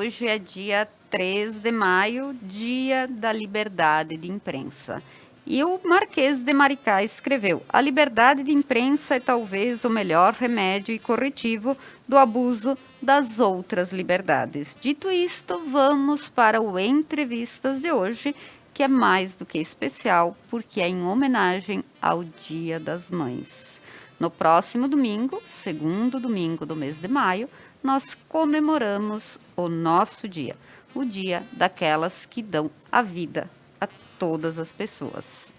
hoje é dia 3 de maio, dia da liberdade de imprensa. E o Marquês de Maricá escreveu: a liberdade de imprensa é talvez o melhor remédio e corretivo do abuso das outras liberdades. Dito isto, vamos para o Entrevistas de hoje, que é mais do que especial, porque é em homenagem ao Dia das Mães. No próximo domingo, segundo domingo do mês de maio, nós comemoramos o nosso dia, o dia daquelas que dão a vida a todas as pessoas.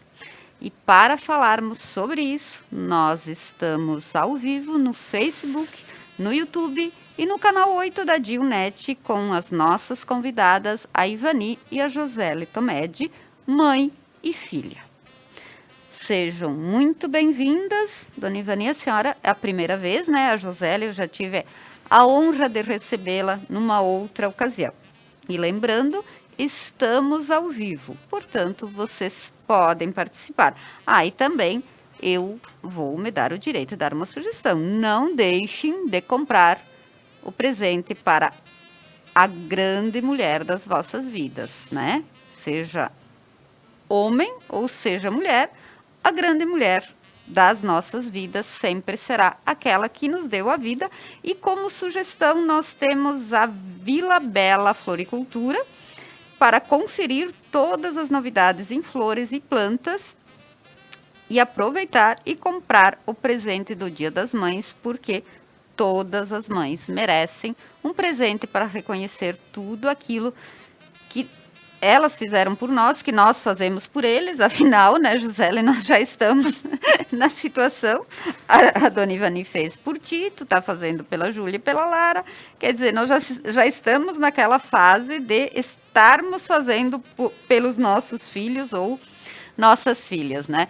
E para falarmos sobre isso, nós estamos ao vivo no Facebook, no YouTube e no canal 8 da Dilnet com as nossas convidadas, a Ivani e a Josele Tomedi, mãe e filha. Sejam muito bem-vindas, Dona Ivani, a senhora é a primeira vez, né? A Josele, eu já tive a honra de recebê-la numa outra ocasião. E lembrando, estamos ao vivo, portanto, vocês podem participar. E também eu vou me dar o direito de dar uma sugestão. Não deixem de comprar o presente para a grande mulher das vossas vidas, né? Seja homem ou seja mulher, a grande mulher das nossas vidas sempre será aquela que nos deu a vida. E como sugestão, nós temos a Vila Bela Floricultura para conferir todas as novidades em flores e plantas e aproveitar e comprar o presente do Dia das Mães, porque todas as mães merecem um presente para reconhecer tudo aquilo que elas fizeram por nós, que nós fazemos por eles. Afinal, né, Josele, nós já estamos na situação. A Dona Ivani fez por ti, tu tá fazendo pela Júlia e pela Lara. Quer dizer, nós já estamos naquela fase de estarmos fazendo pelos nossos filhos ou nossas filhas, né?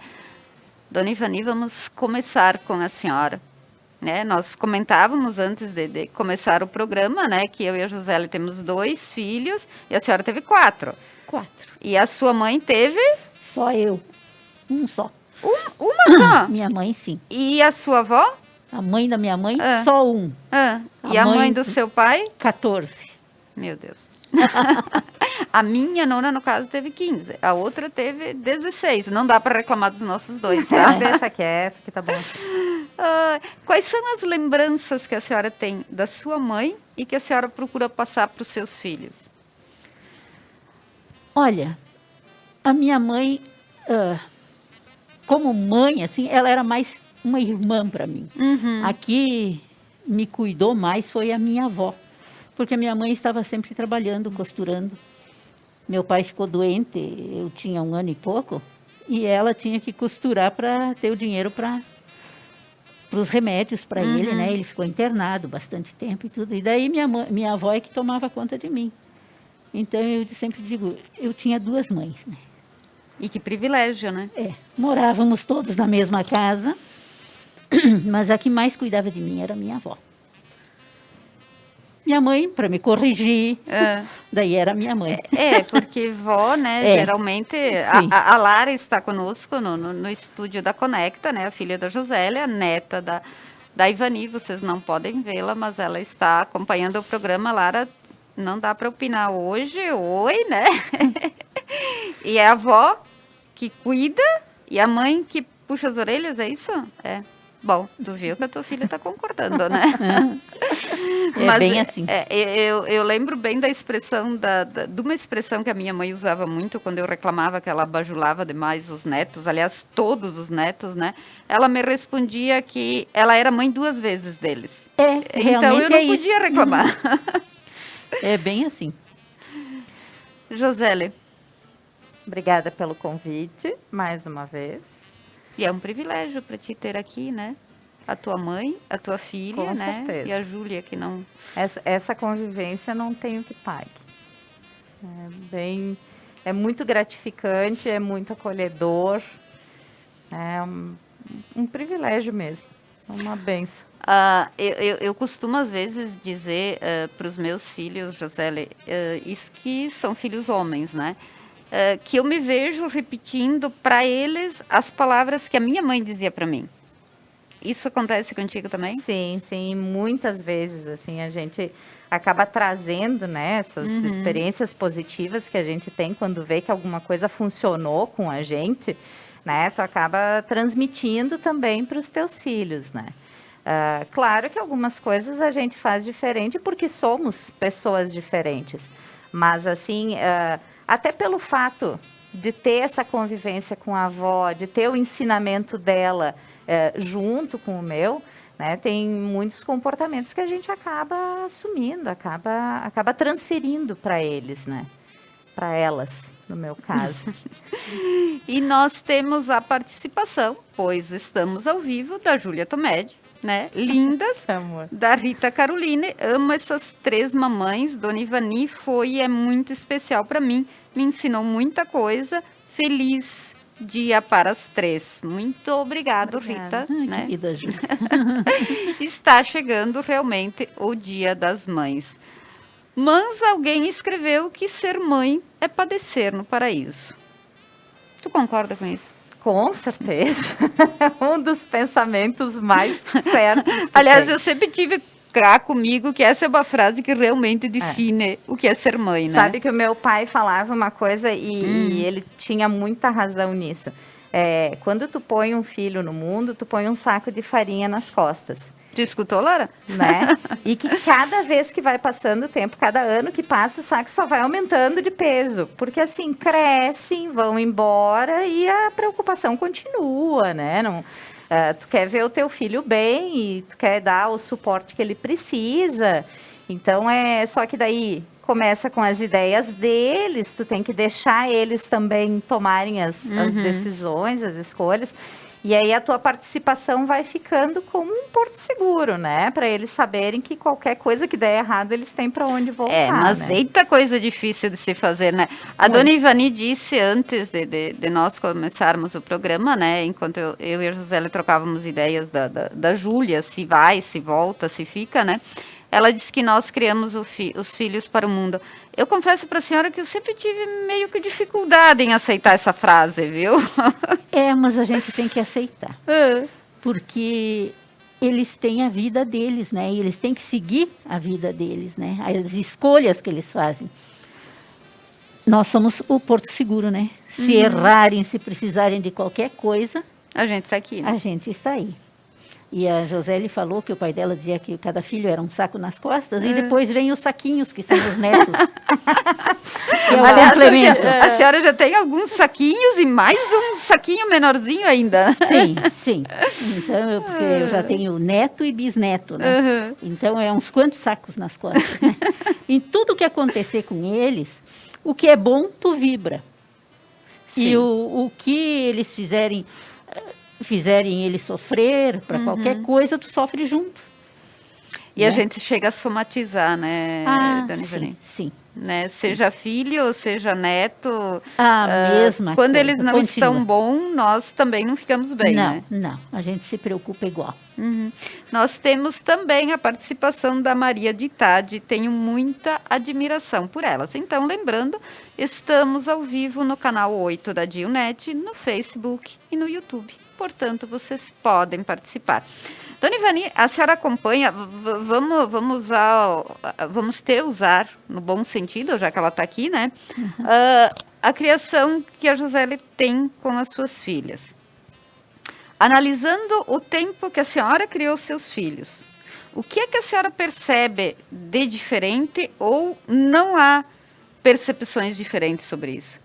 Dona Ivani, vamos começar com a senhora. Né? Nós comentávamos antes de começar o programa, né, que eu e a Josele temos 2 filhos e a senhora teve 4. 4. E a sua mãe teve? Só eu. Um só. Uma só? Minha mãe, sim. E a sua avó? A mãe da minha mãe, só um. E a mãe do seu pai? 14. Meu Deus. A minha nona, no caso, teve 15. A outra teve 16. Não dá para reclamar dos nossos 2, tá? Deixa quieto, que tá bom. Quais são as lembranças que a senhora tem da sua mãe e que a senhora procura passar para os seus filhos? Olha, a minha mãe, como mãe, assim, ela era mais uma irmã para mim. Uhum. A que me cuidou mais foi a minha avó, porque a minha mãe estava sempre trabalhando, costurando. Meu pai ficou doente, eu tinha 1 ano e pouco, e ela tinha que costurar para ter o dinheiro para os remédios para ele, né? Ele ficou internado bastante tempo e tudo. E daí minha avó é que tomava conta de mim. Então eu sempre digo, eu tinha 2 mães, né? E que privilégio, né? Morávamos todos na mesma casa, mas a que mais cuidava de mim era minha avó. Minha mãe, para me corrigir, daí era minha mãe. Porque vó, né, geralmente, a Lara está conosco no estúdio da Conecta, né, a filha da Josélia, a neta da Ivani, vocês não podem vê-la, mas ela está acompanhando o programa. Lara, não dá para opinar hoje, né? E é a avó que cuida e a mãe que puxa as orelhas, é isso? Bom, tu viu que a tua filha está concordando, né? Mas, bem assim. Eu lembro bem da expressão, de uma expressão que a minha mãe usava muito quando eu reclamava que ela bajulava demais os netos, aliás, todos os netos, né? Ela me respondia que ela era mãe 2 vezes deles. Então eu não podia reclamar. É bem assim. Josele. Obrigada pelo convite, mais uma vez. E é um privilégio para te ter aqui, né? A tua mãe, a tua filha, Com né? certeza. E a Júlia, que não... Essa convivência não tem o que pague. É muito gratificante, é muito acolhedor. É um privilégio mesmo, uma benção. Eu costumo, às vezes, dizer para os meus filhos, Josele, isso que são filhos homens, né? Que eu me vejo repetindo para eles as palavras que a minha mãe dizia para mim. Isso acontece contigo também? Sim, sim, muitas vezes, assim, a gente acaba trazendo, né, essas experiências positivas que a gente tem quando vê que alguma coisa funcionou com a gente, né, tu acaba transmitindo também para os teus filhos, né. Claro que algumas coisas a gente faz diferente porque somos pessoas diferentes, mas assim, até pelo fato de ter essa convivência com a avó, de ter o ensinamento dela junto com o meu, né, tem muitos comportamentos que a gente acaba assumindo, acaba transferindo para eles, né, para elas, no meu caso. E nós temos a participação, pois estamos ao vivo, da Júlia Tomedi, né? Lindas, Amor. da Rita Caroline. Amo essas 3 mamães. Dona Ivani foi e é muito especial para mim. Me ensinou muita coisa. Feliz dia para as 3. Muito obrigado, Obrigada. Rita. Né? Querida Júlia. Está chegando realmente o Dia das Mães. Mas alguém escreveu que ser mãe é padecer no paraíso. Tu concorda com isso? Com certeza. Um dos pensamentos mais certos. Aliás, eu sempre tive cá comigo que essa é uma frase que realmente define o que é ser mãe, né? Sabe que o meu pai falava uma coisa e ele tinha muita razão nisso. Quando tu põe um filho no mundo, tu põe um saco de farinha nas costas. Tu escutou, Lara? Né? E que cada vez que vai passando o tempo, cada ano que passa, o saco só vai aumentando de peso. Porque assim, crescem, vão embora e a preocupação continua, né? Não, tu quer ver o teu filho bem e tu quer dar o suporte que ele precisa. Então, só que daí começa com as ideias deles, tu tem que deixar eles também tomarem as decisões, as escolhas. E aí a tua participação vai ficando como um porto seguro, né? Para eles saberem que qualquer coisa que der errado, eles têm para onde voltar. Mas né? eita coisa difícil de se fazer, né? A dona Ivani disse antes de nós começarmos o programa, né? Enquanto eu e a José trocávamos ideias da Júlia, se vai, se volta, se fica, né? Ela disse que nós criamos os filhos para o mundo. Eu confesso para a senhora que eu sempre tive meio que dificuldade em aceitar essa frase, viu? Mas a gente tem que aceitar. Porque eles têm a vida deles, né? E eles têm que seguir a vida deles, né? As escolhas que eles fazem. Nós somos o porto seguro, né? Se errarem, se precisarem de qualquer coisa, A gente está aqui, né? a gente está aí. E a Joseli falou que o pai dela dizia que cada filho era um saco nas costas, e depois vem os saquinhos, que são os netos. Que é o Aliás, complemento. a senhora já tem alguns saquinhos e mais um saquinho menorzinho ainda. Sim, sim. Então, porque eu já tenho neto e bisneto, né? Então, é uns quantos sacos nas costas, né? Em tudo que acontecer com eles, o que é bom, tu vibra. Sim. E o que eles fizerem eles sofrer para qualquer coisa, tu sofre junto. E a gente chega a somatizar, né, Dona Ivani? Sim. Né? Seja filho, seja neto. Mesma quando coisa, eles não continua. estão bons, nós também não ficamos bem, Não, né? não. A gente se preocupa igual. Nós temos também a participação da Maria de Tade, tenho muita admiração por elas. Então, lembrando, estamos ao vivo no canal 8 da Dionet, no Facebook e no YouTube. Portanto, vocês podem participar. Dona Ivani, a senhora acompanha, vamos usar, no bom sentido, já que ela está aqui, né? A criação que a Joseli tem com as suas filhas. Analisando o tempo que a senhora criou seus filhos, o que é que a senhora percebe de diferente ou não há percepções diferentes sobre isso?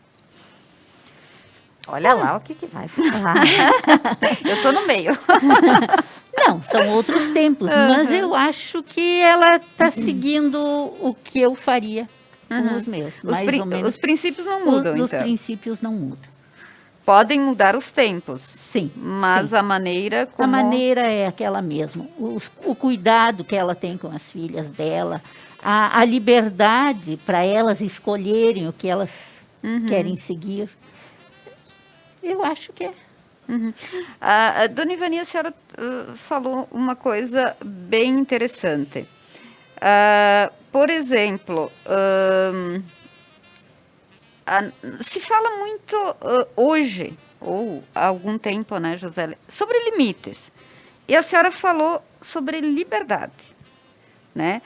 Olha lá o que vai falar. Eu estou no meio. Não, são outros tempos, mas eu acho que ela está seguindo o que eu faria com os meus. Mais ou menos. Os princípios não mudam, Os então. princípios não mudam. Podem mudar os tempos. Sim. Mas sim. a maneira como... A maneira é aquela mesma. O cuidado que ela tem com as filhas dela, a liberdade para elas escolherem o que elas querem seguir. Eu acho que é. Dona Ivani, a senhora falou uma coisa bem interessante. Por exemplo, se fala muito hoje, ou há algum tempo, né, José, sobre limites. E a senhora falou sobre liberdade, né?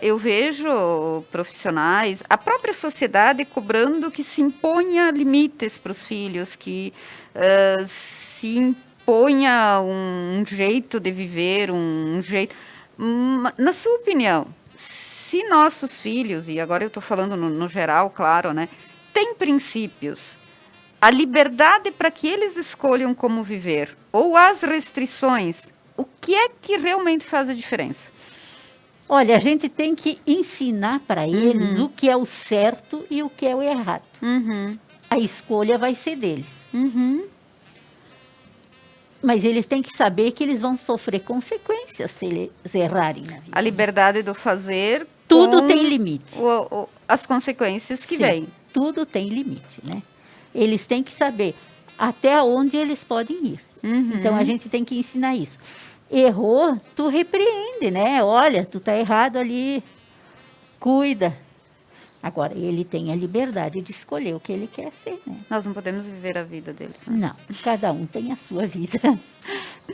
Eu vejo profissionais, a própria sociedade cobrando que se imponha limites para os filhos, que se imponha um jeito de viver, um jeito... Na sua opinião, se nossos filhos, e agora eu estou falando no geral, claro, né, têm princípios, a liberdade para que eles escolham como viver, ou as restrições, o que é que realmente faz a diferença? Olha, a gente tem que ensinar para eles o que é o certo e o que é o errado. A escolha vai ser deles. Mas eles têm que saber que eles vão sofrer consequências se eles errarem na vida. A liberdade do fazer... Tudo tem limite. As consequências que vêm. Tudo tem limite, né? Eles têm que saber até onde eles podem ir. Então, a gente tem que ensinar isso. Errou, tu repreende, né? Olha, tu tá errado ali, cuida. Agora, ele tem a liberdade de escolher o que ele quer ser, né? Nós não podemos viver a vida deles, né? Não, cada um tem a sua vida.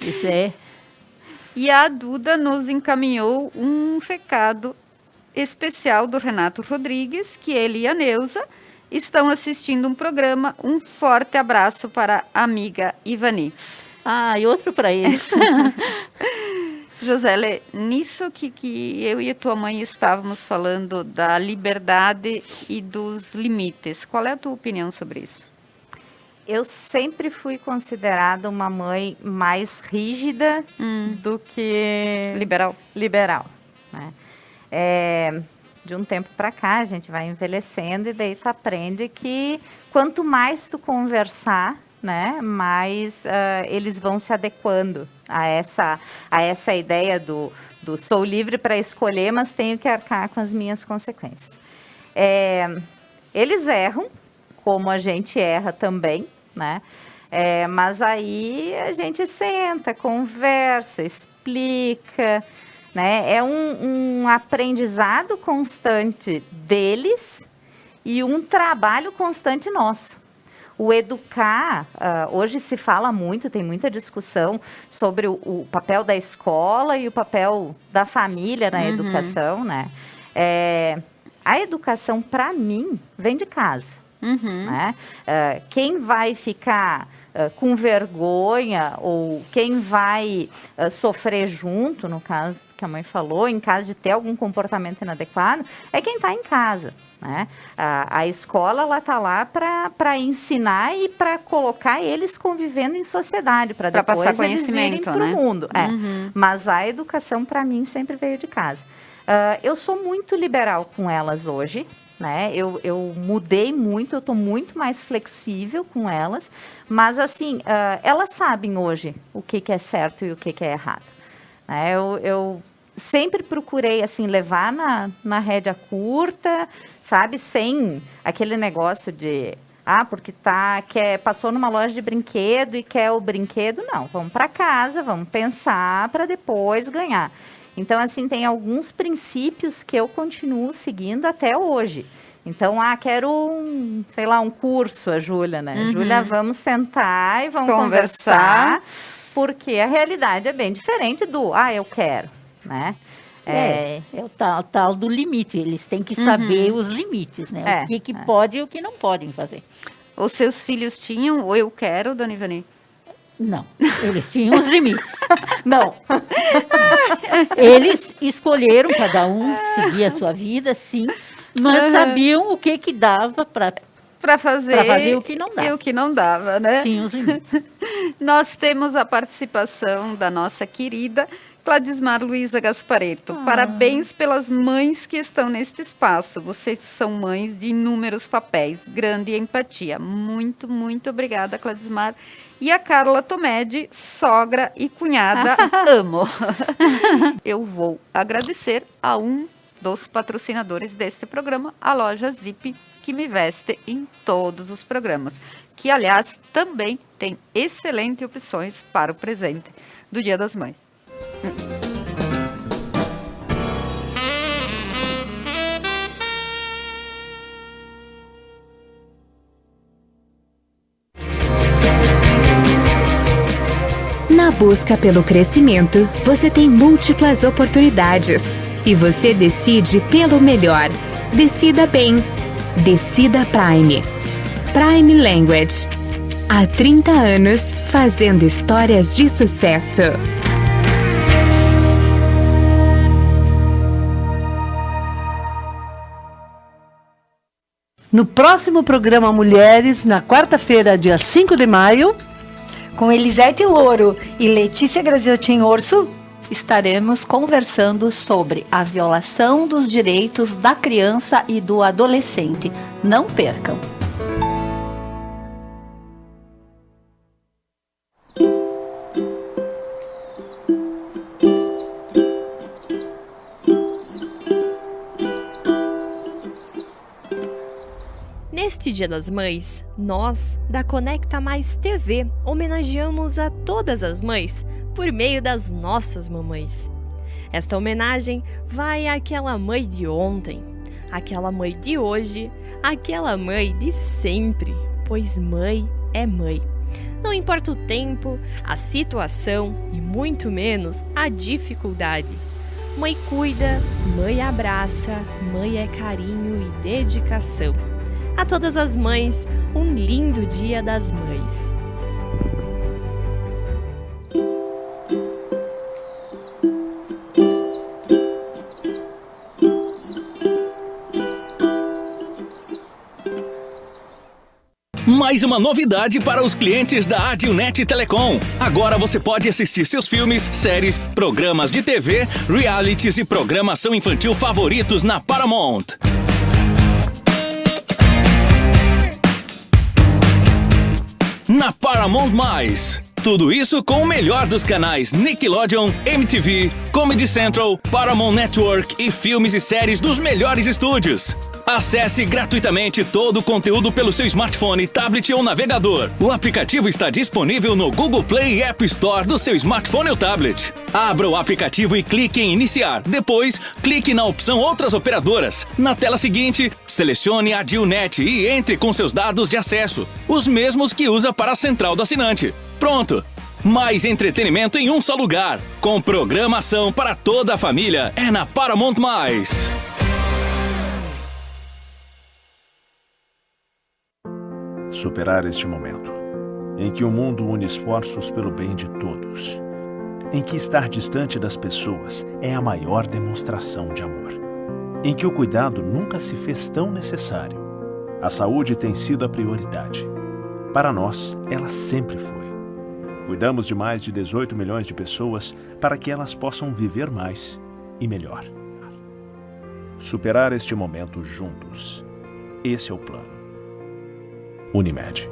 Isso é... E a Duda nos encaminhou um recado especial do Renato Rodrigues, que ele e a Neuza estão assistindo um programa. Um forte abraço para a amiga Ivani. Ah, e outro para eles. Josele, nisso que eu e a tua mãe estávamos falando da liberdade e dos limites, qual é a tua opinião sobre isso? Eu sempre fui considerada uma mãe mais rígida do que... Liberal, né? De um tempo para cá, a gente vai envelhecendo e daí tu aprende que quanto mais tu conversar, né, mais eles vão se adequando a essa ideia do sou livre para escolher, mas tenho que arcar com as minhas consequências. Eles erram, como a gente erra também, né? Mas aí a gente senta, conversa, explica, né? É um aprendizado constante deles e um trabalho constante nosso. O educar, hoje se fala muito, tem muita discussão sobre o papel da escola e o papel da família na educação, né? A educação, para mim, vem de casa. Né? Quem vai ficar com vergonha ou quem vai sofrer junto, no caso que a mãe falou, em caso de ter algum comportamento inadequado, é quem está em casa. Né? A escola ela está lá para ensinar e para colocar eles convivendo em sociedade, para depois passar eles irem para o né? mundo. Mas a educação, para mim, sempre veio de casa. Eu sou muito liberal com elas hoje. Né? Eu mudei muito, eu estou muito mais flexível com elas, mas assim, elas sabem hoje o que é certo e o que é errado. Né? Eu sempre procurei assim, levar na rédea curta, sabe? Sem aquele negócio de, porque passou numa loja de brinquedo e quer o brinquedo. Não, vamos para casa, vamos pensar para depois ganhar. Então, assim, tem alguns princípios que eu continuo seguindo até hoje. Então, quero um curso, a Júlia, né? Júlia, vamos sentar e vamos conversar, porque a realidade é bem diferente do, eu quero, né? É o tal do limite, eles têm que saber os limites, né? O que pode e o que não podem fazer. Os seus filhos tinham o eu quero, dona Ivani? Não, eles tinham os limites. Não. Eles escolheram, cada um seguir a sua vida, sim, mas sabiam o que dava para fazer o que não dava. E o que não dava, né? Tinha os limites. Nós temos a participação da nossa querida Cladismar Luiza Gasparetto. Parabéns pelas mães que estão neste espaço. Vocês são mães de inúmeros papéis. Grande empatia. Muito, muito obrigada, Cladismar. E a Carla Tomedi, sogra e cunhada, amo. Eu vou agradecer a um dos patrocinadores deste programa, a loja Zip, que me veste em todos os programas. Que, aliás, também tem excelentes opções para o presente do Dia das Mães. Na busca pelo crescimento, você tem múltiplas oportunidades. E você decide pelo melhor. Decida bem. Decida Prime. Prime Language. Há 30 anos, fazendo histórias de sucesso. No próximo programa Mulheres, na quarta-feira, dia 5 de maio, com Elisete Louro e Letícia Graziotin Orso, estaremos conversando sobre a violação dos direitos da criança e do adolescente. Não percam! Neste Dia das Mães, nós, da Conecta Mais TV, homenageamos a todas as mães por meio das nossas mamães. Esta homenagem vai àquela mãe de ontem, àquela mãe de hoje, àquela mãe de sempre, pois mãe é mãe. Não importa o tempo, a situação e muito menos a dificuldade. Mãe cuida, mãe abraça, mãe é carinho e dedicação. A todas as mães, um lindo Dia das Mães. Mais uma novidade para os clientes da Adilnet Telecom. Agora você pode assistir seus filmes, séries, programas de TV, realities e programação infantil favoritos na Paramount. Na Paramount+. Tudo isso com o melhor dos canais Nickelodeon, MTV, Comedy Central, Paramount Network e filmes e séries dos melhores estúdios. Acesse gratuitamente todo o conteúdo pelo seu smartphone, tablet ou navegador. O aplicativo está disponível no Google Play e App Store do seu smartphone ou tablet. Abra o aplicativo e clique em iniciar. Depois, clique na opção Outras Operadoras. Na tela seguinte, selecione a Adilnet e entre com seus dados de acesso, os mesmos que usa para a central do assinante. Pronto! Mais entretenimento em um só lugar. Com programação para toda a família. É na Paramount+. Superar este momento, em que o mundo une esforços pelo bem de todos, em que estar distante das pessoas é a maior demonstração de amor, em que o cuidado nunca se fez tão necessário. A saúde tem sido a prioridade. Para nós, ela sempre foi. Cuidamos de mais de 18 milhões de pessoas para que elas possam viver mais e melhor. Superar este momento juntos. Esse é o plano. Unimed.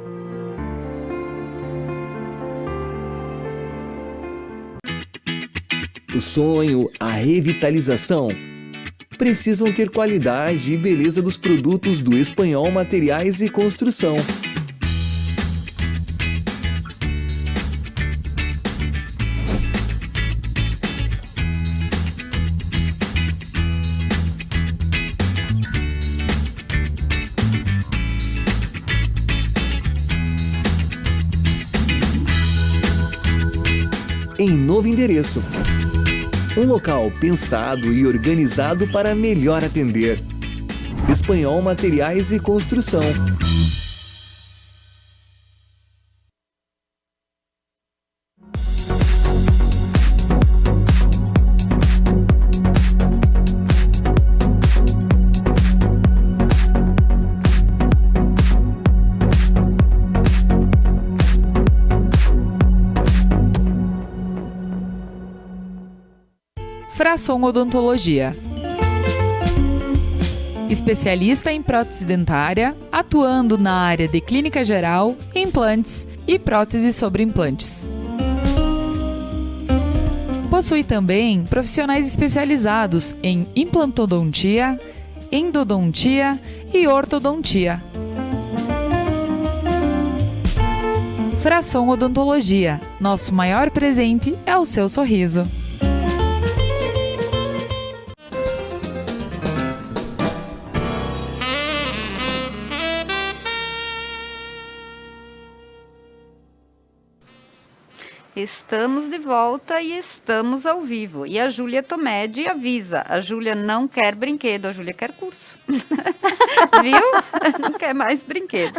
O sonho, a revitalização precisam ter qualidade e beleza dos produtos do Espanhol Materiais e Construção. Em novo endereço. Um local pensado e organizado para melhor atender. Espanhol Materiais e Construção. Frasson Odontologia. Especialista em prótese dentária, atuando na área de clínica geral, implantes e próteses sobre implantes. Possui também profissionais especializados em implantodontia, endodontia e ortodontia. Frasson Odontologia. Nosso maior presente é o seu sorriso. Estamos de volta e estamos ao vivo. E a Júlia Tomedi avisa, a Júlia não quer brinquedo, a Júlia quer curso. Viu? Não quer mais brinquedo.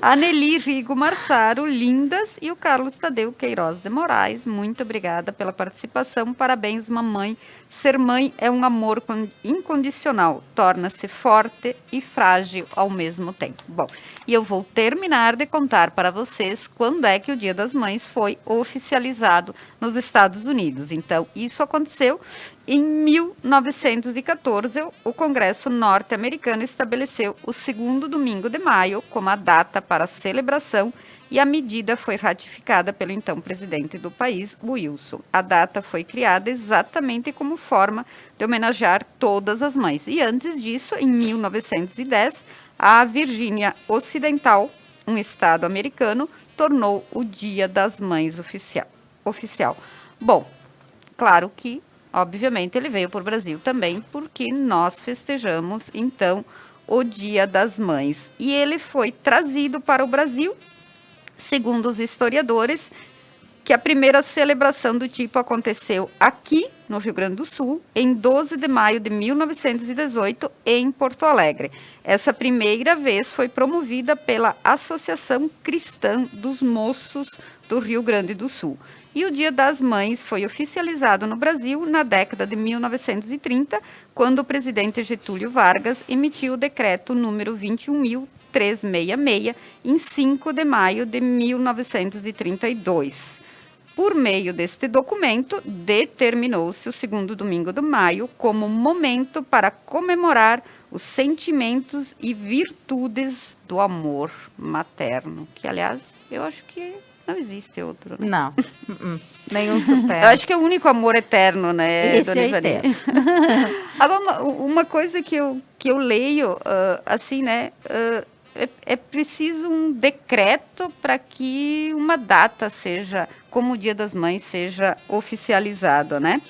A Nelly Rigo Marsaro, lindas, e o Carlos Tadeu Queiroz de Moraes, muito obrigada pela participação, parabéns mamãe. Ser mãe é um amor incondicional, torna-se forte e frágil ao mesmo tempo. Bom, e eu vou terminar de contar para vocês quando é que o Dia das Mães foi oficializado nos Estados Unidos. Então, isso aconteceu em 1914, o Congresso norte-americano estabeleceu o segundo domingo de maio como a data para a celebração e a medida foi ratificada pelo então presidente do país, Wilson. A data foi criada exatamente como forma de homenagear todas as mães. E antes disso, em 1910, a Virgínia Ocidental, um estado americano, tornou o Dia das Mães oficial. Bom, claro que, obviamente, ele veio para o Brasil também, porque nós festejamos, então, o Dia das Mães. E ele foi trazido para o Brasil, segundo os historiadores, que a primeira celebração do tipo aconteceu aqui, no Rio Grande do Sul, em 12 de maio de 1918, em Porto Alegre. Essa primeira vez foi promovida pela Associação Cristã dos Moços do Rio Grande do Sul. E o Dia das Mães foi oficializado no Brasil na década de 1930, quando o presidente Getúlio Vargas emitiu o decreto número 21.366, em 5 de maio de 1932. Por meio deste documento, determinou-se o segundo domingo de maio como momento para comemorar os sentimentos e virtudes do amor materno, que, aliás, eu acho que não existe outro, né? Não, nenhum supera. Eu acho que é o único amor eterno, né, Esse dona é Ivani? eterno. Agora, uma coisa que eu leio, assim, né, é preciso um decreto para que uma data seja, como o Dia das Mães, seja oficializado, né?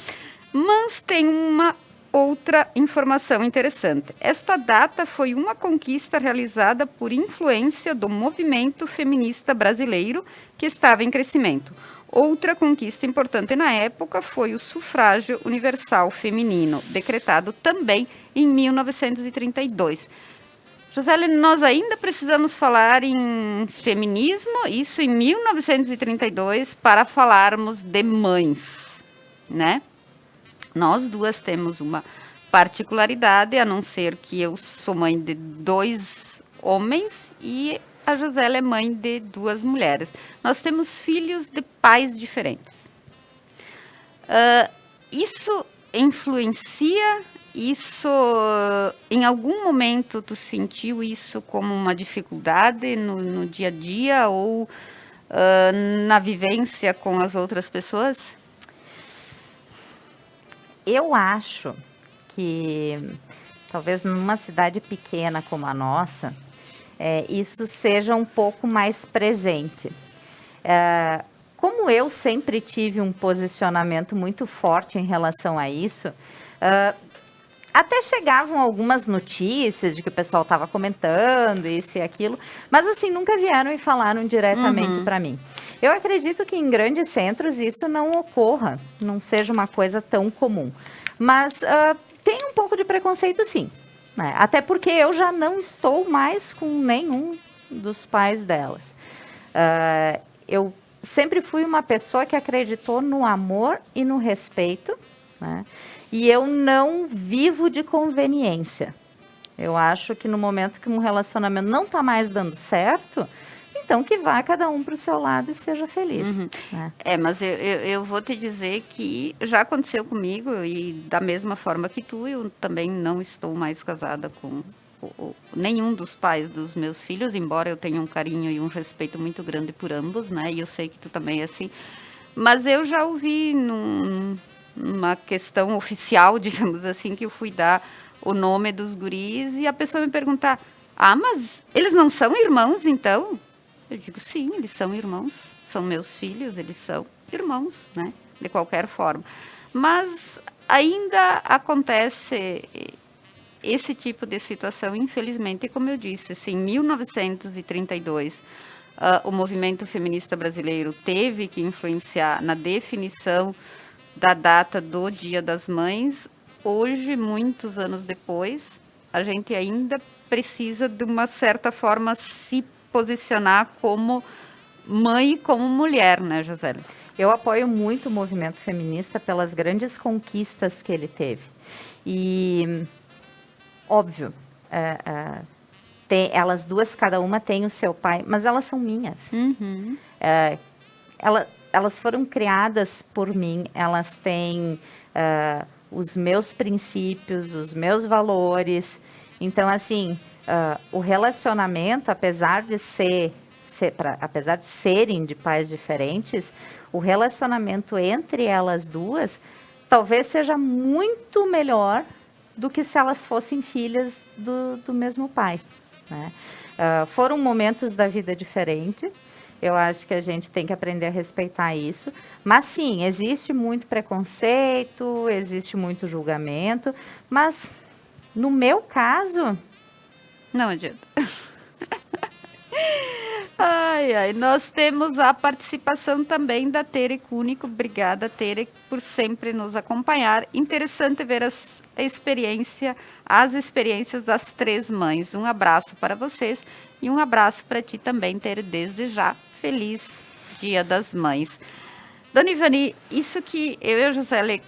Mas tem uma outra informação interessante. Esta data foi uma conquista realizada por influência do movimento feminista brasileiro, que estava em crescimento. Outra conquista importante na época foi o sufrágio universal feminino, decretado também em 1932. José, nós ainda precisamos falar em feminismo, isso em 1932, para falarmos de mães, né? Nós duas temos uma particularidade, a não ser que eu sou mãe de 2 homens e a José é mãe de 2 mulheres. Nós temos filhos de pais diferentes. Isso influencia? Isso, em algum momento, tu sentiu isso como uma dificuldade no dia a dia ou na vivência com as outras pessoas? Eu acho que, talvez numa cidade pequena como a nossa, isso seja um pouco mais presente. Como eu sempre tive um posicionamento muito forte em relação a isso, até chegavam algumas notícias de que o pessoal estava comentando isso e aquilo, mas assim, nunca vieram e falaram diretamente para mim. Eu acredito que em grandes centros isso não ocorra, não seja uma coisa tão comum. Mas tem um pouco de preconceito, sim. Né? Até porque eu já não estou mais com nenhum dos pais delas. Eu sempre fui uma pessoa que acreditou no amor e no respeito, né? E eu não vivo de conveniência. Eu acho que no momento que um relacionamento não está mais dando certo, então que vá cada um para o seu lado e seja feliz. Né? Mas eu vou te dizer que já aconteceu comigo e da mesma forma que tu, eu também não estou mais casada com nenhum dos pais dos meus filhos, embora eu tenha um carinho e um respeito muito grande por ambos, né? E eu sei que tu também é assim. Mas eu já ouvi numa questão oficial, digamos assim, que eu fui dar o nome dos guris e a pessoa me perguntar, mas eles não são irmãos, então? Eu digo, sim, eles são irmãos, são meus filhos, eles são irmãos, né? De qualquer forma. Mas ainda acontece esse tipo de situação, infelizmente, como eu disse, assim, em 1932, o movimento feminista brasileiro teve que influenciar na definição da data do Dia das Mães, hoje, muitos anos depois, a gente ainda precisa, de uma certa forma, se posicionar como mãe e como mulher, né, Josélia? Eu apoio muito o movimento feminista pelas grandes conquistas que ele teve. E, óbvio, elas duas, cada uma tem o seu pai, mas elas são minhas. Uhum. Elas foram criadas por mim, elas têm os meus princípios, os meus valores. Então, assim, o relacionamento, apesar de serem de pais diferentes, o relacionamento entre elas duas talvez seja muito melhor do que se elas fossem filhas do mesmo pai, né? Foram momentos da vida diferentes. Eu acho que a gente tem que aprender a respeitar isso. Mas sim, existe muito preconceito, existe muito julgamento, mas no meu caso... Não adianta. Ai, nós temos a participação também da Tere Cúnico. Obrigada, Tere, por sempre nos acompanhar. Interessante ver as experiências das 3 mães. Um abraço para vocês e um abraço para ti também, Tere, desde já. Feliz Dia das Mães. Dona Ivani, isso que eu e a Josélia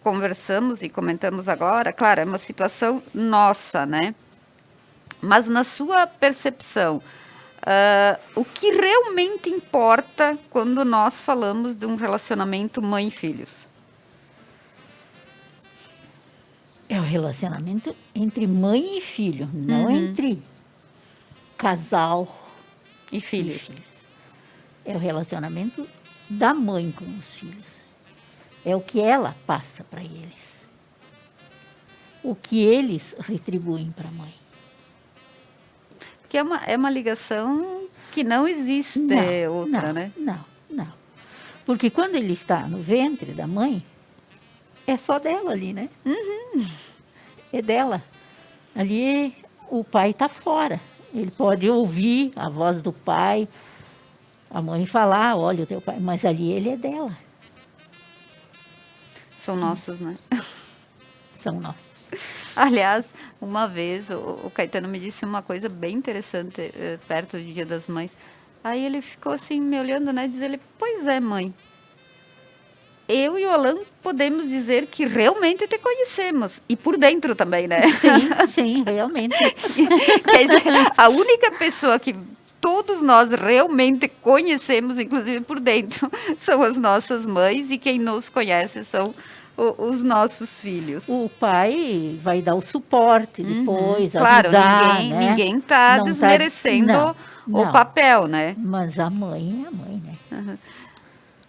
conversamos e comentamos agora, claro, é uma situação nossa, né? Mas na sua percepção, o que realmente importa quando nós falamos de um relacionamento mãe e filhos? É o relacionamento entre mãe e filho, não entre casal e filhos. É o relacionamento da mãe com os filhos. É o que ela passa para eles. O que eles retribuem para a mãe. Porque é uma ligação que não existe outra, né? Não. Porque quando ele está no ventre da mãe, é só dela ali, né? É dela. Ali o pai está fora. Ele pode ouvir a voz do pai, a mãe falar, olha o teu pai, mas ali ele é dela. São nossos, né? São nossos. Aliás, uma vez o Caetano me disse uma coisa bem interessante perto do Dia das Mães. Aí ele ficou assim me olhando, né? Diz ele, pois é, mãe. Eu e o Alan podemos dizer que realmente te conhecemos. E por dentro também, né? Sim, realmente. Quer dizer, a única pessoa que todos nós realmente conhecemos, inclusive por dentro, são as nossas mães. E quem nos conhece são os nossos filhos. O pai vai dar o suporte depois, claro, ajudar, ninguém está desmerecendo o papel, né? Mas a mãe é a mãe, né?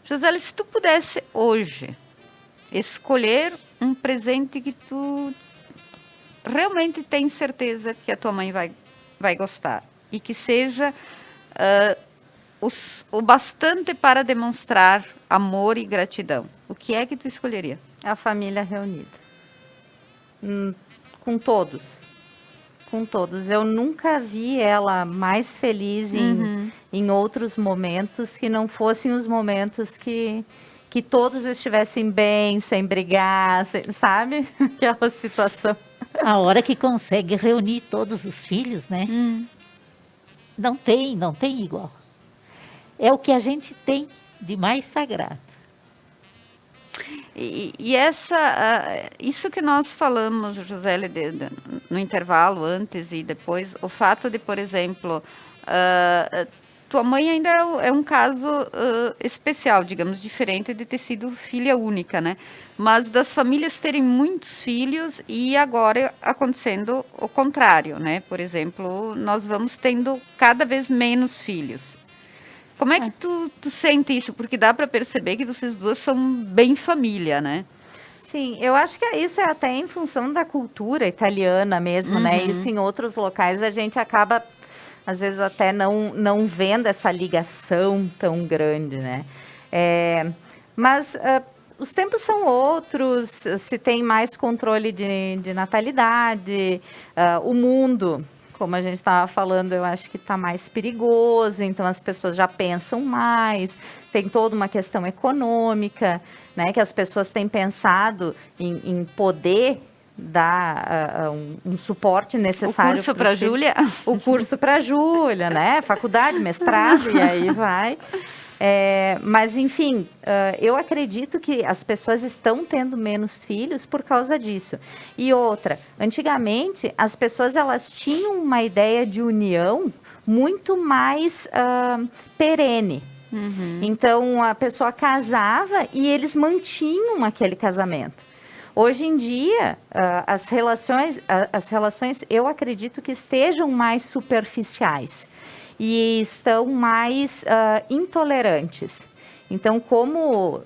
Josélia, se tu pudesse hoje escolher um presente que tu realmente tem certeza que a tua mãe vai gostar e que seja o bastante para demonstrar amor e gratidão, o que é que tu escolheria? A família reunida. Com todos. Com todos. Eu nunca vi ela mais feliz em outros momentos que não fossem os momentos que todos estivessem bem, sem brigar, sabe? Aquela situação. A hora que consegue reunir todos os filhos, né? Não tem igual. É o que a gente tem de mais sagrado. E isso que nós falamos, Josélia, no intervalo, antes e depois, o fato de, por exemplo, tua mãe ainda é um caso especial, digamos, diferente de ter sido filha única, né? Mas das famílias terem muitos filhos e agora acontecendo o contrário, né? Por exemplo, nós vamos tendo cada vez menos filhos. Como é que tu sente isso? Porque dá para perceber que vocês duas são bem família, né? Sim, eu acho que isso é até em função da cultura italiana mesmo, né? Isso em outros locais a gente acaba, às vezes, até não vendo essa ligação tão grande, né? Mas os tempos são outros, se tem mais controle de natalidade, o mundo como a gente estava falando, eu acho que está mais perigoso, então as pessoas já pensam mais, tem toda uma questão econômica, né, que as pessoas têm pensado em poder dar um suporte necessário. O curso para a Júlia? O curso para a Júlia, né, faculdade, mestrado, e aí vai. Mas, enfim, eu acredito que as pessoas estão tendo menos filhos por causa disso. E outra, antigamente, as pessoas elas tinham uma ideia de união muito mais perene. Uhum. Então, a pessoa casava e eles mantinham aquele casamento. Hoje em dia, as relações, eu acredito que estejam mais superficiais e estão mais intolerantes. Então, como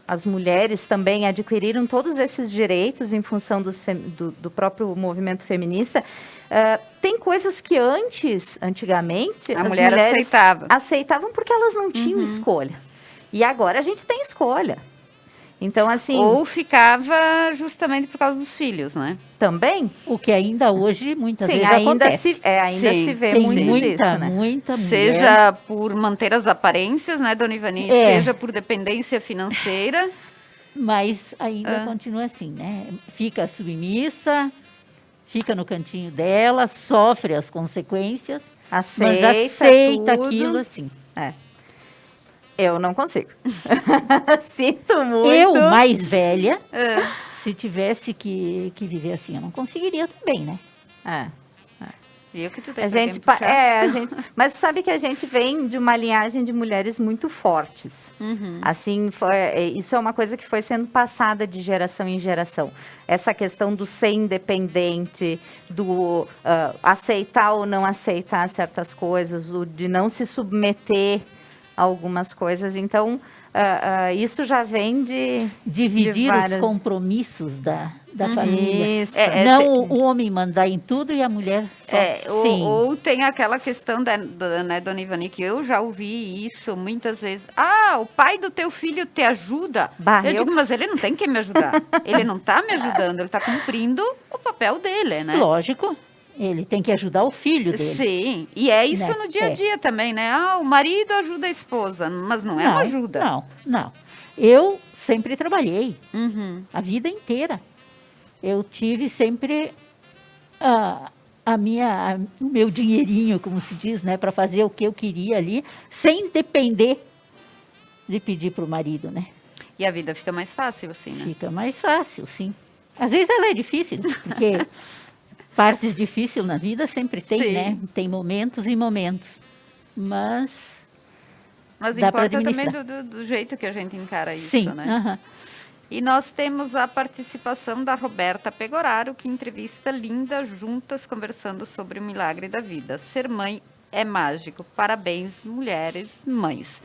as mulheres também adquiriram todos esses direitos em função do próprio movimento feminista, tem coisas que antigamente, as mulheres aceitavam porque elas não tinham escolha. E agora a gente tem escolha. Então, assim... Ou ficava justamente por causa dos filhos, né? Também. O que ainda hoje muitas vezes ainda acontece. Se vê muito disso, né? Muita mulher. Seja por manter as aparências, né, Dona Ivani? Seja por dependência financeira. Mas ainda continua assim, né? Fica submissa, fica no cantinho dela, sofre as consequências, mas aceita tudo. Aquilo assim. Eu não consigo. Sinto muito. Eu, mais velha, se tivesse que viver assim, eu não conseguiria também, né? E o que tu tem mas sabe que a gente vem de uma linhagem de mulheres muito fortes. Assim, isso é uma coisa que foi sendo passada de geração em geração. Essa questão do ser independente, do aceitar ou não aceitar certas coisas, de não se submeter algumas coisas, então isso já vem de dividir os compromissos da família. Isso. Não o homem mandar em tudo e a mulher só. Ou tem aquela questão né, Dona Ivani, que eu já ouvi isso muitas vezes. O pai do teu filho te ajuda. Eu digo, mas ele não tem que me ajudar. Ele não está me ajudando, ele está cumprindo o papel dele, né? Lógico. Ele tem que ajudar o filho dele. Sim, e é isso, né? No dia a dia também, né? O marido ajuda a esposa, mas não é uma ajuda. Não. Eu sempre trabalhei, a vida inteira. Eu tive sempre o meu dinheirinho, como se diz, né? Para fazer o que eu queria ali, sem depender de pedir para o marido, né? E a vida fica mais fácil assim, né? Fica mais fácil, sim. Às vezes ela é difícil, porque... Partes difíceis na vida sempre tem, né? Tem momentos e momentos. Mas dá para administrar. Também do jeito que a gente encara isso, né? E nós temos a participação da Roberta Pegoraro, que entrevista Linda juntas conversando sobre o milagre da vida. Ser mãe é mágico. Parabéns, mulheres mães.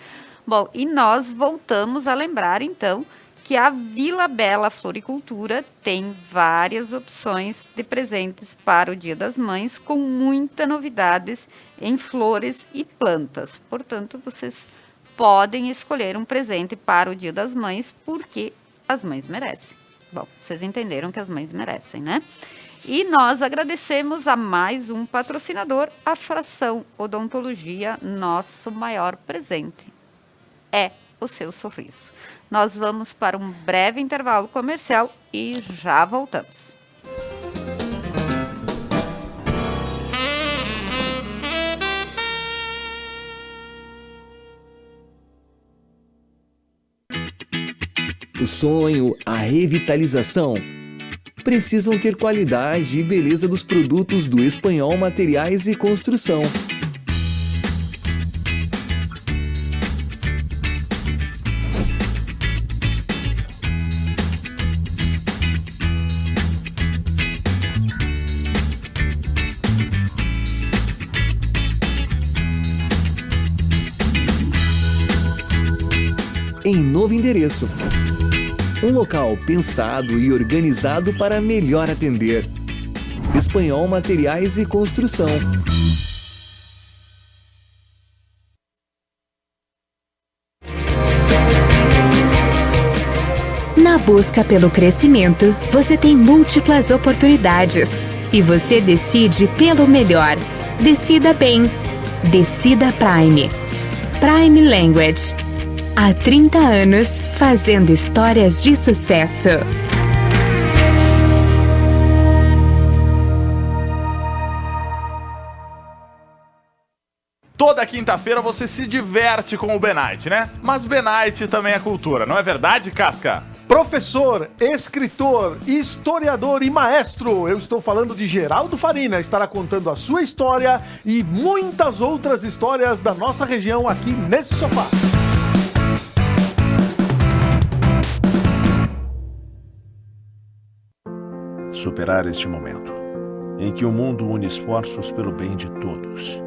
Bom, e nós voltamos a lembrar, então, que a Vila Bela Floricultura tem várias opções de presentes para o Dia das Mães, com muitas novidades em flores e plantas. Portanto, vocês podem escolher um presente para o Dia das Mães, porque as mães merecem. Bom, vocês entenderam que as mães merecem, né? E nós agradecemos a mais um patrocinador, a Fração Odontologia. Nosso maior presente é o seu sorriso. Nós vamos para um breve intervalo comercial e já voltamos. O sonho, a revitalização precisam ter qualidade e beleza dos produtos do Espanhol Materiais e Construção. Em novo endereço. Um local pensado e organizado para melhor atender. Espanhol Materiais e Construção. Na busca pelo crescimento, você tem múltiplas oportunidades. E você decide pelo melhor. Decida bem. Decida Prime. Prime Language. Há 30 anos, fazendo histórias de sucesso. Toda quinta-feira você se diverte com o Benite, né? Mas Benite também é cultura, não é verdade, Casca? Professor, escritor, historiador e maestro, eu estou falando de Geraldo Farina, estará contando a sua história e muitas outras histórias da nossa região aqui nesse sofá. Superar este momento, em que o mundo une esforços pelo bem de todos,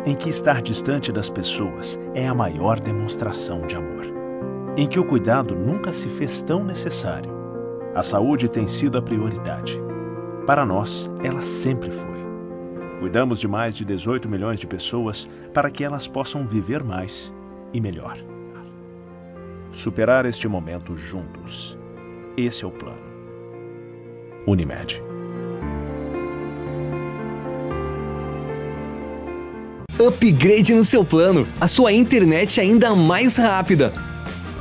em que estar distante das pessoas é a maior demonstração de amor, em que o cuidado nunca se fez tão necessário. A saúde tem sido a prioridade. Para nós, ela sempre foi. Cuidamos de mais de 18 milhões de pessoas para que elas possam viver mais e melhor. Superar este momento juntos. Esse é o plano. Unimed. Upgrade no seu plano, a sua internet ainda mais rápida.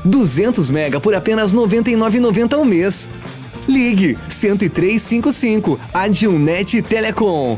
200 mega por apenas R$ 99,90 ao mês. Ligue 10355, Adilnet Telecom.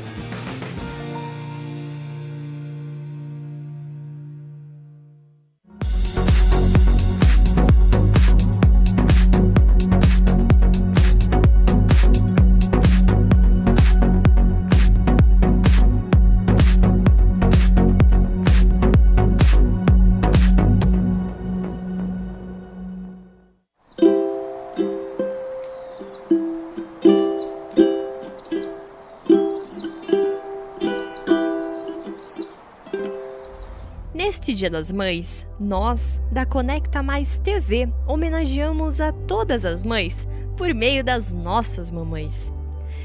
Neste Dia das Mães, nós, da Conecta Mais TV, homenageamos a todas as mães por meio das nossas mamães.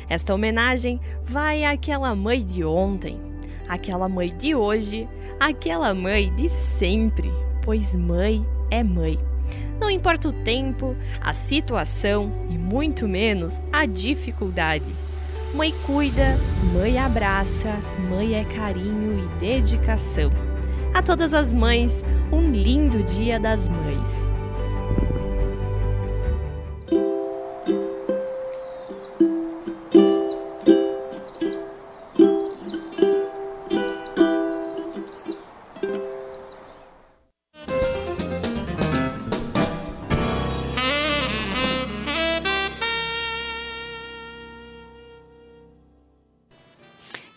Esta homenagem vai àquela mãe de ontem, àquela mãe de hoje, àquela mãe de sempre, pois mãe é mãe. Não importa o tempo, a situação e muito menos a dificuldade. Mãe cuida, mãe abraça, mãe é carinho e dedicação. A todas as mães, um lindo Dia das Mães.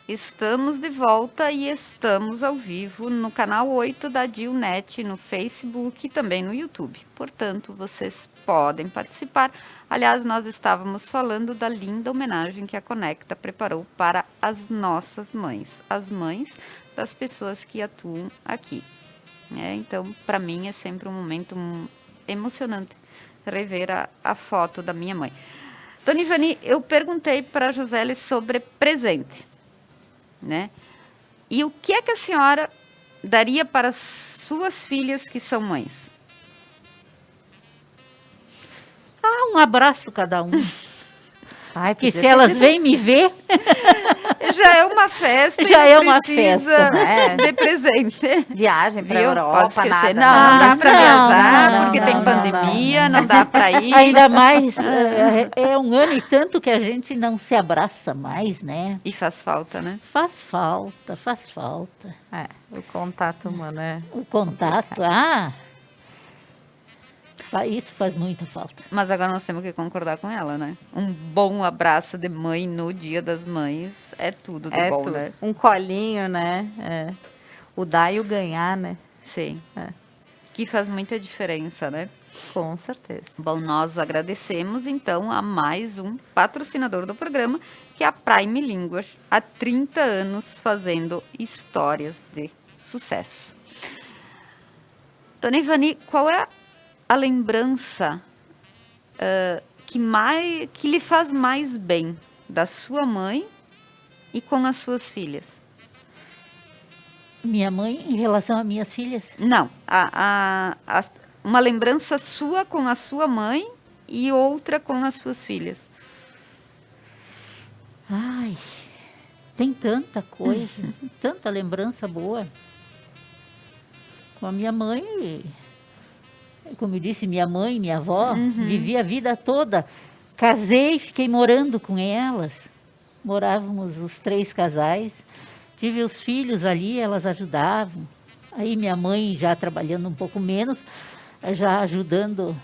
Estamos de volta e estamos ao vivo no canal 8 da Adilnet, no Facebook e também no YouTube. Portanto, vocês podem participar. Aliás, nós estávamos falando da linda homenagem que a Conecta preparou para as nossas mães, as mães das pessoas que atuam aqui. Então, para mim é sempre um momento emocionante rever a foto da minha mãe. Dona Ivani, eu perguntei para a Joseli sobre presente. E o que é que a senhora daria para as suas filhas que são mães? Um abraço cada um. Que se elas vêm me ver... Já é uma festa já e é uma precisa festa, de presente. Viagem para a Europa, Pode esquecer. nada. Não dá para viajar, porque tem pandemia, não dá para ir. Ainda mais, é um ano e tanto que a gente não se abraça mais, né? E faz falta, né? Faz falta. O contato humano é... O contato, isso faz muita falta. Mas agora nós temos que concordar com ela, né? Um bom abraço de mãe no Dia das Mães é tudo de bom, tudo. né? Um colinho, né? O dar e o ganhar, né? Sim. Que faz muita diferença, né? Com certeza. Bom, nós agradecemos, então, a mais um patrocinador do programa, que é a Prime Language, há 30 anos fazendo histórias de sucesso. Dona Ivani, qual é a lembrança que lhe faz mais bem da sua mãe e com as suas filhas? Minha mãe em relação às minhas filhas? Não, uma lembrança sua com a sua mãe e outra com as suas filhas. Ai, tem tanta coisa, tanta lembrança boa. Com a minha mãe, como eu disse, minha mãe e minha avó, vivi a vida toda. Casei, fiquei morando com elas. Morávamos os 3 casais. Tive os filhos ali, elas ajudavam. Aí minha mãe já trabalhando um pouco menos, já ajudaram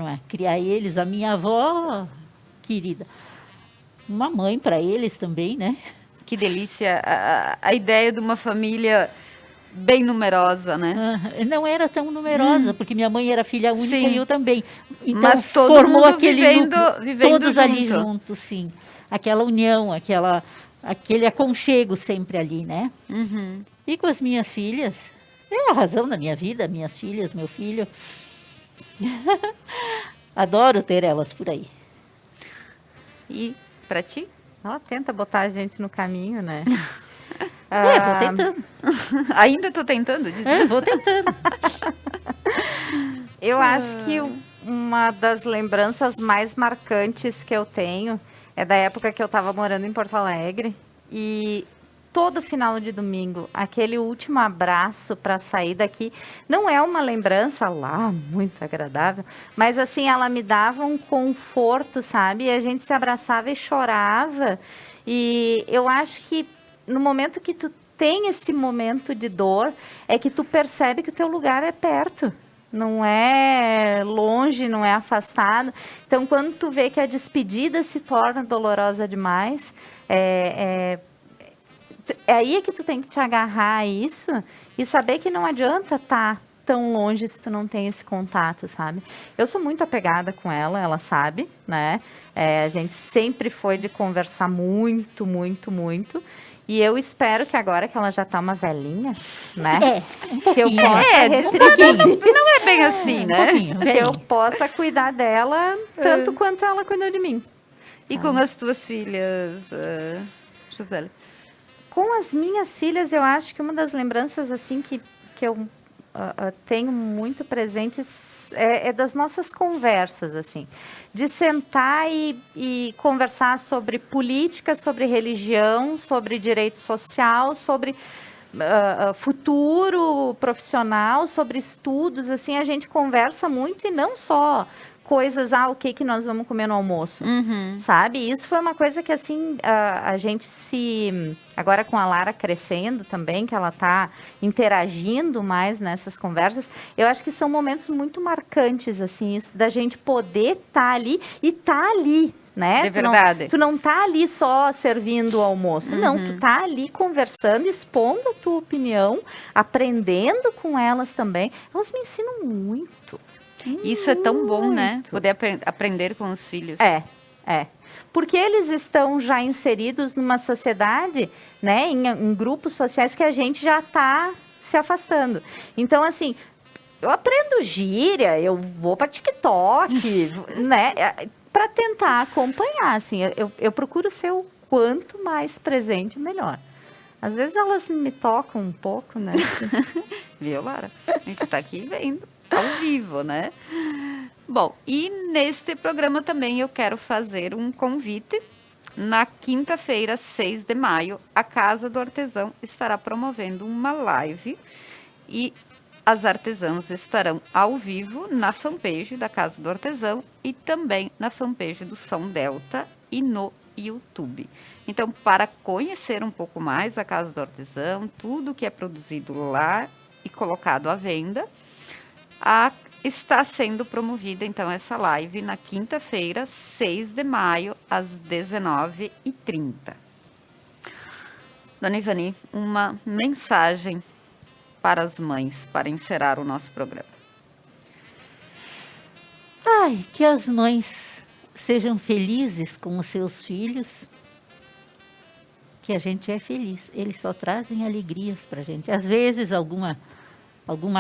a criar eles. A minha avó, querida, uma mãe para eles também, né? Que delícia a ideia de uma família bem numerosa, né? Não era tão numerosa, porque minha mãe era filha única e eu também. Então, mas todo formou mundo aquele vivendo todos junto. ali juntos, sim. Aquela união, aquele aconchego sempre ali, né? E com as minhas filhas, é a razão da minha vida, minhas filhas, meu filho. Adoro ter elas por aí. E para ti? Ela tenta botar a gente no caminho, né? Vou tentando. Ainda tô tentando dizer? Vou tentando. Eu acho que uma das lembranças mais marcantes que eu tenho é da época que eu estava morando em Porto Alegre e todo final de domingo, aquele último abraço para sair daqui, não é uma lembrança lá muito agradável, mas assim, ela me dava um conforto, sabe? E a gente se abraçava e chorava. E eu acho que no momento que tu tem esse momento de dor, é que tu percebe que o teu lugar é perto. Não é longe, não é afastado. Então, quando tu vê que a despedida se torna dolorosa demais, é aí que tu tem que te agarrar a isso e saber que não adianta estar tão longe se tu não tem esse contato, sabe? Eu sou muito apegada com ela sabe, né? A gente sempre foi de conversar muito, muito, muito. E eu espero que agora que ela já tá uma velhinha, né? Que eu possa restringir. Não é bem assim, né? Que eu possa cuidar dela tanto quanto ela cuidou de mim. E com as tuas filhas, Gisele? Com as minhas filhas, eu acho que uma das lembranças assim que eu tenho muito presentes é das nossas conversas, assim, de sentar e conversar sobre política, sobre religião, sobre direito social, sobre futuro profissional, sobre estudos, assim, a gente conversa muito e não só coisas, o que nós vamos comer no almoço, sabe? Isso foi uma coisa que, assim, a gente agora com a Lara crescendo também, que ela tá interagindo mais nessas conversas, eu acho que são momentos muito marcantes, assim, isso da gente poder estar ali e tá ali, né? De verdade. Tu não tá ali só servindo o almoço, não, tu tá ali conversando, expondo a tua opinião, aprendendo com elas também. Elas me ensinam muito. Isso é tão bom, né? Poder aprender com os filhos. É. Porque eles estão já inseridos numa sociedade, né? Em grupos sociais que a gente já está se afastando. Então, assim, eu aprendo gíria, eu vou para TikTok, né? Para tentar acompanhar, assim. Eu procuro ser o quanto mais presente, melhor. Às vezes elas me tocam um pouco, né? Viu, Lara? A gente está aqui vendo. Ao vivo, né? Bom, e neste programa também eu quero fazer um convite. Na quinta-feira, 6 de maio, a Casa do Artesão estará promovendo uma live e as artesãs estarão ao vivo na fanpage da Casa do Artesão e também na fanpage do Som Delta e no YouTube. Então, para conhecer um pouco mais a Casa do Artesão, tudo que é produzido lá e colocado à venda, está sendo promovida, então, essa live na quinta-feira, 6 de maio, às 19h30. Dona Ivani, uma mensagem para as mães, para encerrar o nosso programa. Que as mães sejam felizes com os seus filhos, que a gente é feliz. Eles só trazem alegrias para a gente. Às vezes, alguma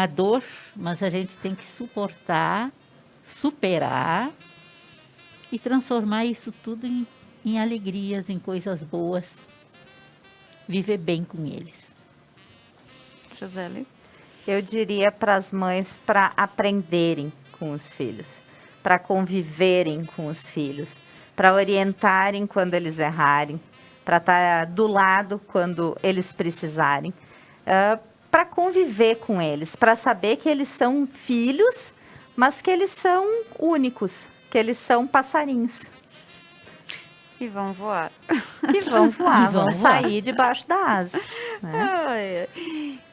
dor, mas a gente tem que suportar, superar e transformar isso tudo em alegrias, em coisas boas. Viver bem com eles. Gisele? Eu diria para as mães para aprenderem com os filhos, para conviverem com os filhos, para orientarem quando eles errarem, para estar do lado quando eles precisarem, para conviver com eles, para saber que eles são filhos, mas que eles são únicos, que eles são passarinhos. Que vão voar. Que vão voar, vão sair debaixo da asa. Né?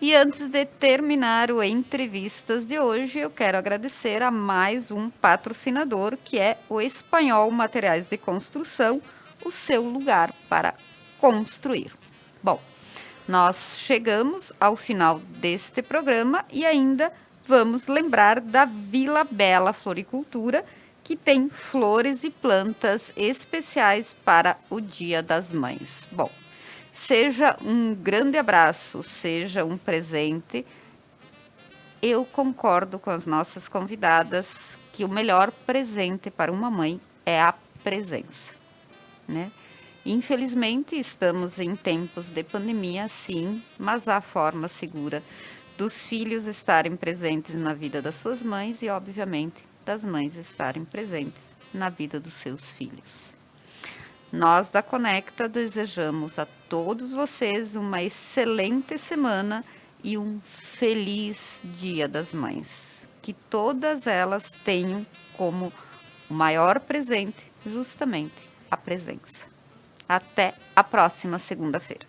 E antes de terminar o Entrevistas de hoje, eu quero agradecer a mais um patrocinador, que é o Espanhol Materiais de Construção, o seu lugar para construir. Bom, nós chegamos ao final deste programa e ainda vamos lembrar da Vila Bela Floricultura, que tem flores e plantas especiais para o Dia das Mães. Bom, seja um grande abraço, seja um presente, eu concordo com as nossas convidadas que o melhor presente para uma mãe é a presença, né? Infelizmente, estamos em tempos de pandemia, sim, mas há forma segura dos filhos estarem presentes na vida das suas mães e, obviamente, das mães estarem presentes na vida dos seus filhos. Nós da Conecta desejamos a todos vocês uma excelente semana e um feliz Dia das Mães. Que todas elas tenham como o maior presente justamente a presença. Até a próxima segunda-feira.